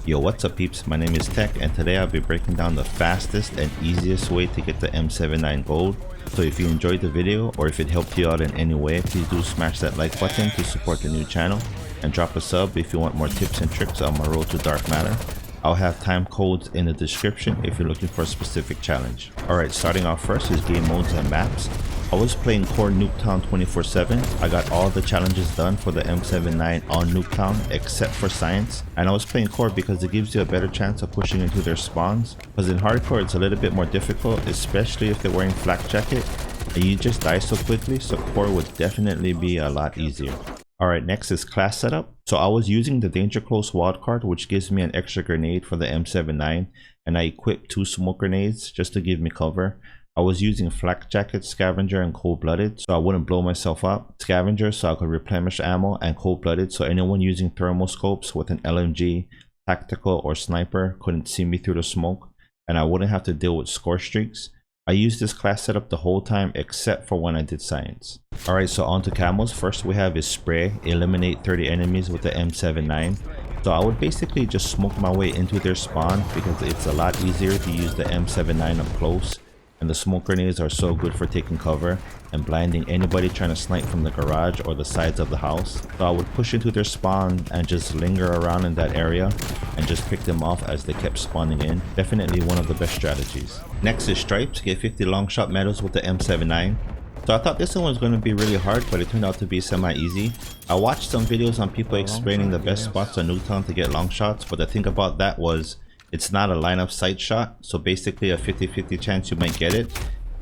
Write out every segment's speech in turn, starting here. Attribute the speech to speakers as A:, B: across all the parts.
A: Yo, what's up peeps, my name is Tech and today I'll be breaking down the fastest and easiest way to get the M79 gold. So if you enjoyed the video or if it helped you out in any way, please do smash that like button to support the new channel and drop a sub if you want more tips and tricks on my road to dark matter. I'll have time codes in the description if you're looking for a specific challenge. Alright, starting off first is game modes and maps. I was playing core Nuketown 24/7. I got all the challenges done for the M79 on Nuketown except for science, and I was playing core because it gives you a better chance of pushing into their spawns, because in hardcore it's a little bit more difficult, especially if they're wearing flak jacket and you just die so quickly, so core would definitely be a lot easier. Alright, next is class setup. So I was using the Danger Close wildcard, which gives me an extra grenade for the M79, and I equipped 2 smoke grenades just to give me cover. I was using flak jacket, scavenger, and cold-blooded so I wouldn't blow myself up. Scavenger so I could replenish ammo, and cold-blooded so anyone using thermal scopes with an LMG, tactical, or sniper couldn't see me through the smoke, and I wouldn't have to deal with score streaks. I used this class setup the whole time except for when I did science. Alright, so on to camos. First we have is spray, eliminate 30 enemies with the M79. So I would basically just smoke my way into their spawn because it's a lot easier to use the M79 up close. And the smoke grenades are so good for taking cover and blinding anybody trying to snipe from the garage or the sides of the house. So I would push into their spawn and just linger around in that area and just pick them off as they kept spawning in. Definitely one of the best strategies. Next is stripes. Get 50 long shot medals with the M79. So I thought this one was going to be really hard, but it turned out to be semi-easy. I watched some videos on people explaining the best spots on Nuketown to get long shots, but the thing about that was it's not a line of sight shot, so basically a 50-50 chance you might get it,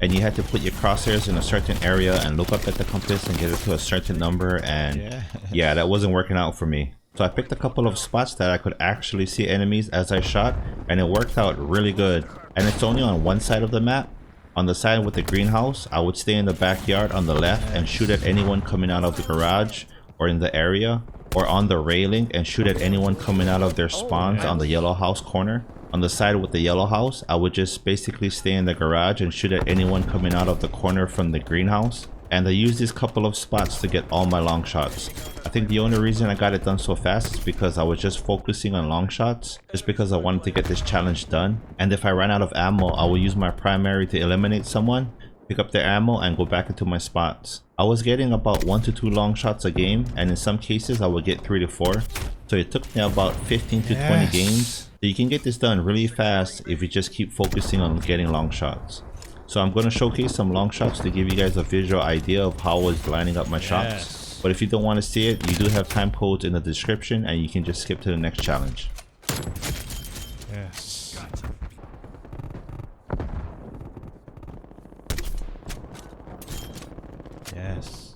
A: and you had to put your crosshairs in a certain area and look up at the compass and get it to a certain number, and yeah, that wasn't working out for me. So I picked a couple of spots that I could actually see enemies as I shot, and it worked out really good. And it's only on one side of the map. On the side with the greenhouse, I would stay in the backyard on the left and shoot at anyone coming out of the garage or in the area, or on the railing and shoot at anyone coming out of their spawns on the yellow house corner. On the side with the yellow house, I would just basically stay in the garage and shoot at anyone coming out of the corner from the greenhouse. And I used these couple of spots to get all my long shots. I think the only reason I got it done so fast is because I was just focusing on long shots, just because I wanted to get this challenge done. And if I ran out of ammo, I would use my primary to eliminate someone, pick up their ammo, and go back into my spots. I was getting about 1 to 2 long shots a game, and in some cases I would get 3 to 4. So it took me about 15 to 20 games. So you can get this done really fast if you just keep focusing on getting long shots. So I'm going to showcase some long shots to give you guys a visual idea of how I was lining up my shots. But if you don't want to see it, you do have time codes in the description and you can just skip to the next challenge.
B: Yes. Yes.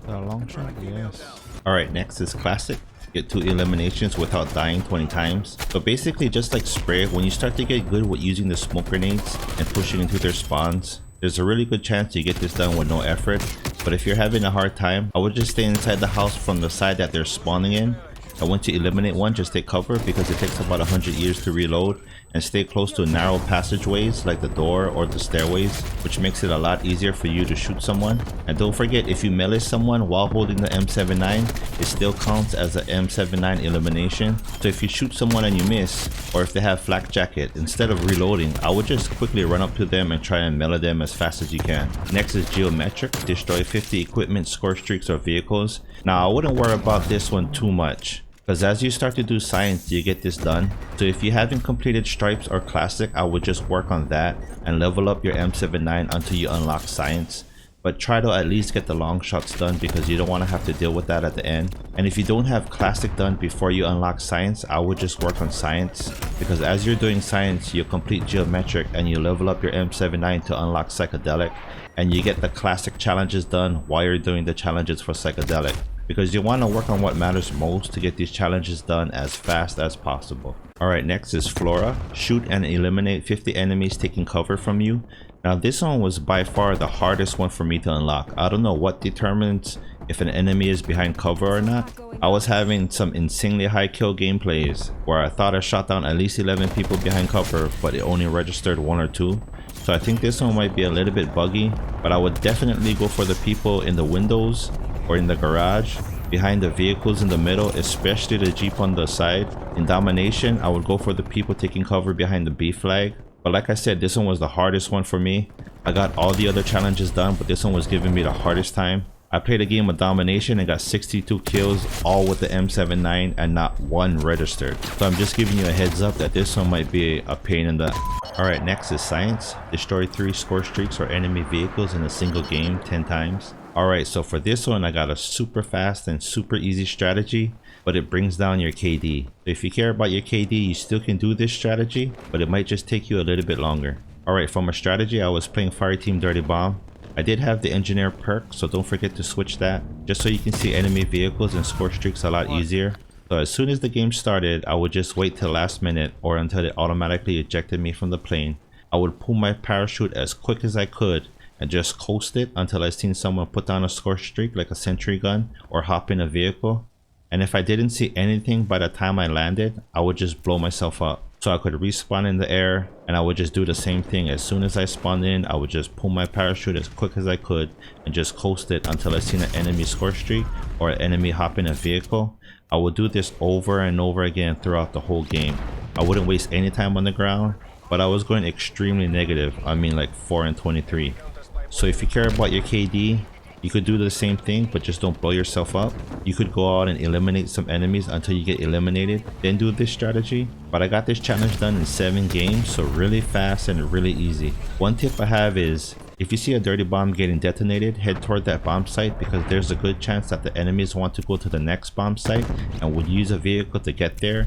B: A long shot? Yes.
A: Alright, next is classic. Get 2 eliminations without dying 20 times. So basically just like spray, when you start to get good with using the smoke grenades and pushing into their spawns, there's a really good chance you get this done with no effort. But if you're having a hard time, I would just stay inside the house from the side that they're spawning in. And once you eliminate one, just take cover because it takes about 100 years to reload, and stay close to narrow passageways like the door or the stairways, which makes it a lot easier for you to shoot someone. And don't forget, if you melee someone while holding the M79, it still counts as an M79 elimination. So if you shoot someone and you miss, or if they have flak jacket, instead of reloading, I would just quickly run up to them and try and melee them as fast as you can. Next is geometric. Destroy 50 equipment, score streaks, or vehicles. Now I wouldn't worry about this one too much, because as you start to do science, you get this done. So if you haven't completed stripes or classic, I would just work on that and level up your M79 until you unlock science. But try to at least get the long shots done because you don't want to have to deal with that at the end. And if you don't have classic done before you unlock science, I would just work on science, because as you're doing science, you complete geometric and you level up your M79 to unlock psychedelic, and you get the classic challenges done while you're doing the challenges for psychedelic, because you want to work on what matters most to get these challenges done as fast as possible. Alright, next is Flora. Shoot and eliminate 50 enemies taking cover from you. Now this one was by far the hardest one for me to unlock. I don't know what determines if an enemy is behind cover or not. I was having some insanely high kill gameplays where I thought I shot down at least 11 people behind cover, but it only registered 1 or 2. So I think this one might be a little bit buggy, but I would definitely go for the people in the windows or in the garage, behind the vehicles in the middle, especially the Jeep on the side. In Domination, I would go for the people taking cover behind the B flag. But like I said, this one was the hardest one for me. I got all the other challenges done, but this one was giving me the hardest time. I played a game of Domination and got 62 kills, all with the M79 and not one registered. So I'm just giving you a heads up that this one might be a pain in the... Alright, next is Science. Destroy 3 score streaks or enemy vehicles in a single game 10 times. Alright, so for this one I got a super fast and super easy strategy, but it brings down your KD. So if you care about your KD, you still can do this strategy, but it might just take you a little bit longer. Alright, for my strategy, I was playing Fireteam Dirty Bomb. I did have the Engineer perk, so don't forget to switch that, just so you can see enemy vehicles and score streaks a lot easier. So as soon as the game started, I would just wait till last minute or until it automatically ejected me from the plane. I would pull my parachute as quick as I could and just coast it until I seen someone put down a score streak like a sentry gun or hop in a vehicle. And if I didn't see anything by the time I landed, I would just blow myself up. So I could respawn in the air, and I would just do the same thing. As soon as I spawned in, I would just pull my parachute as quick as I could and just coast it until I seen an enemy score streak or an enemy hop in a vehicle. I would do this over and over again throughout the whole game. I wouldn't waste any time on the ground, but I was going extremely negative. I mean like 4 and 23. So if you care about your KD, you could do the same thing, but just don't blow yourself up. You could go out and eliminate some enemies until you get eliminated, then do this strategy. But I got this challenge done in 7 games, so really fast and really easy. One tip I have is, if you see a dirty bomb getting detonated, head toward that bomb site, because there's a good chance that the enemies want to go to the next bomb site and would use a vehicle to get there.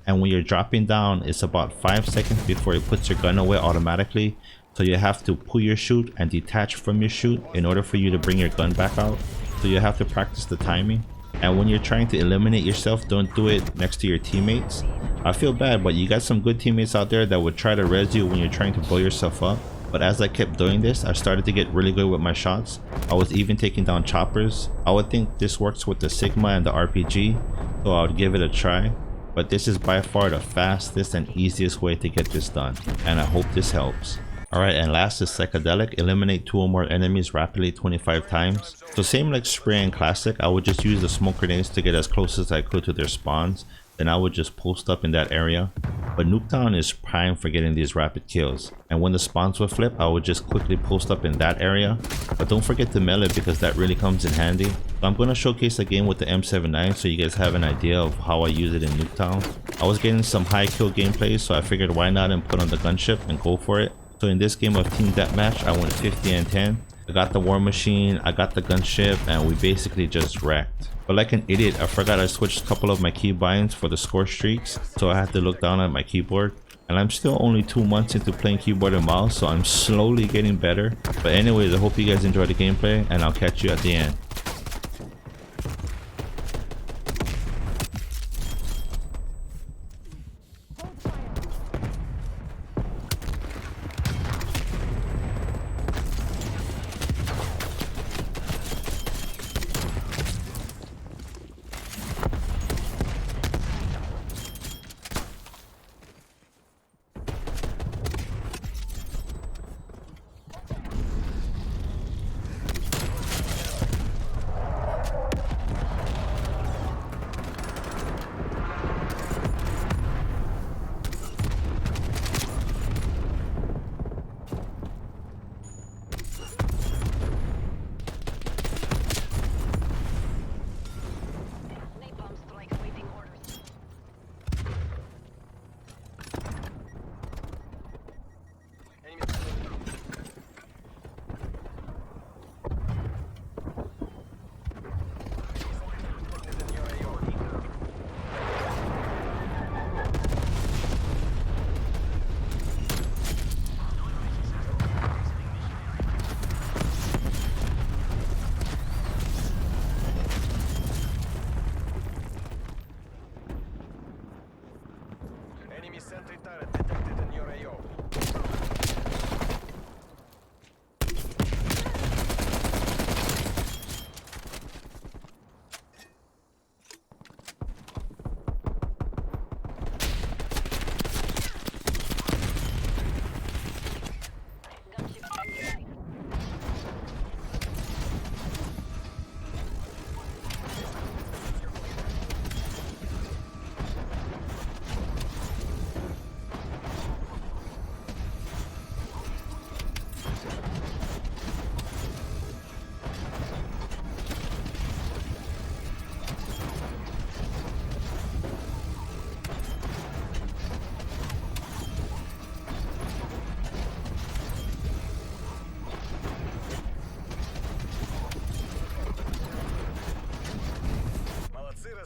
A: And when you're dropping down, it's about 5 seconds before it puts your gun away automatically. So you have to pull your chute and detach from your chute in order for you to bring your gun back out. So you have to practice the timing. And when you're trying to eliminate yourself, don't do it next to your teammates. I feel bad, but you got some good teammates out there that would try to res you when you're trying to blow yourself up. But as I kept doing this, I started to get really good with my shots. I was even taking down choppers. I would think this works with the Sigma and the RPG, so I would give it a try. But this is by far the fastest and easiest way to get this done, and I hope this helps. Alright, and last is Psychedelic. Eliminate 2 or more enemies rapidly 25 times. So same like Spray and Classic, I would just use the smoke grenades to get as close as I could to their spawns. Then I would just post up in that area. But Nuketown is prime for getting these rapid kills. And when the spawns would flip, I would just quickly post up in that area. But don't forget to melee, because that really comes in handy. So I'm going to showcase a game with the M79 so you guys have an idea of how I use it in Nuketown. I was getting some high kill gameplay, so I figured why not and put on the gunship and go for it. So in this game of Team Deathmatch, I went 50 and 10. I got the War Machine, I got the gunship, and we basically just wrecked. But like an idiot, I forgot I switched a couple of my keybinds for the score streaks, so I had to look down at my keyboard. And I'm still only 2 months into playing keyboard and mouse, so I'm slowly getting better. But anyways, I hope you guys enjoyed the gameplay, and I'll catch you at the end.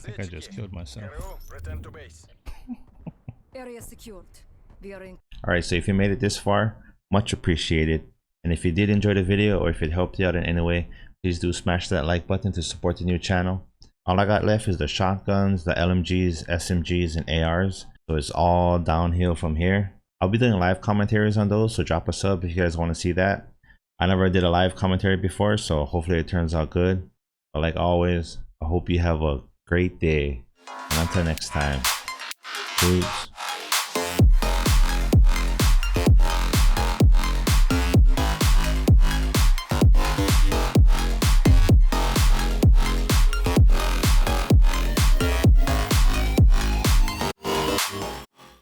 B: think I just killed myself.
C: Return to base.
D: Area secured. We are in.
A: Alright, so if you made it this far, much appreciated. And if you did enjoy the video or if it helped you out in any way, please do smash that like button to support the new channel. All I got left is the shotguns, the LMGs, SMGs, and ARs. So it's all downhill from here. I'll be doing live commentaries on those, so drop a sub if you guys want to see that. I never did a live commentary before, so hopefully it turns out good. But like always, I hope you have a great day. And until next time, peace.